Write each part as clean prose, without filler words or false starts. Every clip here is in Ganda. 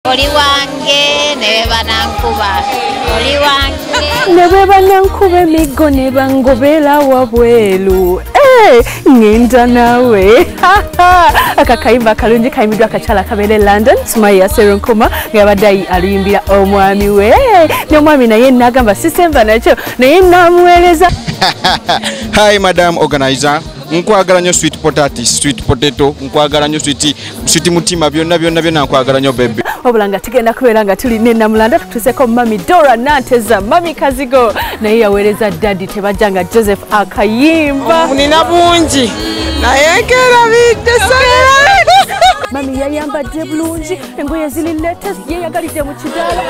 Oli wange ne banankuba. Oli wange ne banankuba emigo ne bangobera wabwelu. Ngenda nawe. Akakayimba kalungi kayimidwa akakyala kabere London Sumaya Serunkuma ngabadde aliyimbira omwami we. N'omwami naye nagamba sisemba nakyo naye namuweereza. Hi Madam Organizer. Nkwagala nnyo sweet potato, nkwagala nnyo sweet mutima byonna nkwagala nnyo baby. Obulanga tugenda kubeera nga tuli ne Namulanda tutuseko Mami Dora Nanteza Mami Kazigo naye yaweereza daddy tebajjanga Joseph akayimba. Nina bungi naye nkerabidde Mami yayambadde bulungi engoye ziri latest yeyagalidde mu kidaala.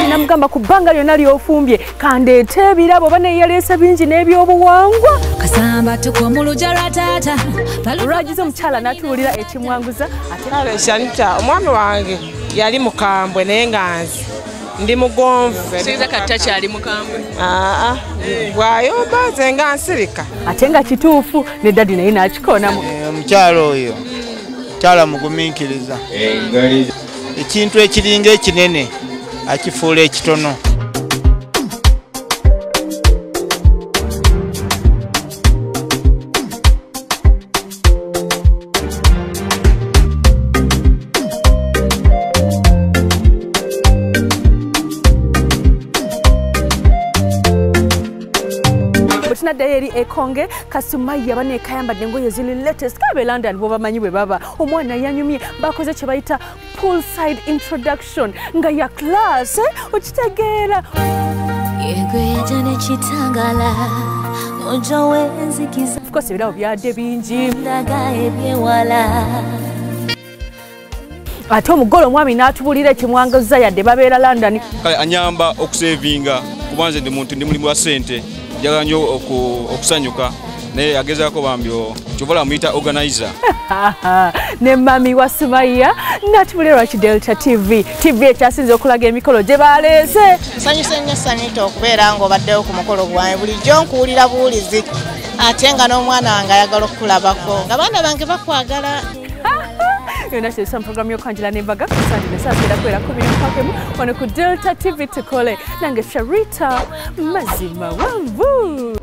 Namugamba ku bbanga lyonna lyofumbye kandeete ebirabo bane yaleesa bingi n'ebyobuwangwa. Kasamba tukomuluja lwa taata. Lwagize omukyala n'atuwulira ekimwanguza ate Shanita omwami wange yali mukambwe naye nganzi ndi mugonvu. Siza katakyali mukambwe. Bw'ayomba nze nga nsirika. Ate nga kituufu ne daddy naye n'akikonamu. Omukyala oyo mukyala mugumiikiriza. Ekintu ekiringa ekinene akifuula ekitono. Tunaddayo eri ekonge Kasumaya bane kayambadde engoye ziri latest kabe London bo bamanyi bwe baba. Omwana yanyumye bakoze kye bayita poolside introduction nga ya class okitegeera. Yegwejane kitangala onjo wenzikiza. Of course ebirabo byadde bingi. Ndaga ebyewala. Ate omugole omwami n'atubulira ekimwanguza yadde babeera London. Kale anyamba okusevinga kubanze ndi muntu ndi mulimu wa sente. Njagala nnyo okusanyuka naye agezaako bambyo kyobola muyita organizer. Ne Mami wa Sumaya n'atubulira lwaki Delta TV ekyasinze okulaga emikolo gye baleese. Nsanyuse nnyo Sanita okubeera ng'obaddewo ku mukolo gwange bulijjo nkuwulira buwulizi ate nga n'omwana wange ayagala okukulabako abaana bange bakwagala. Yona sesa program y'okwanjula n'embaga kusandi ne saa zigera kwera 11 wano ku Delta TV tukole nange Sharita mazima wanvu.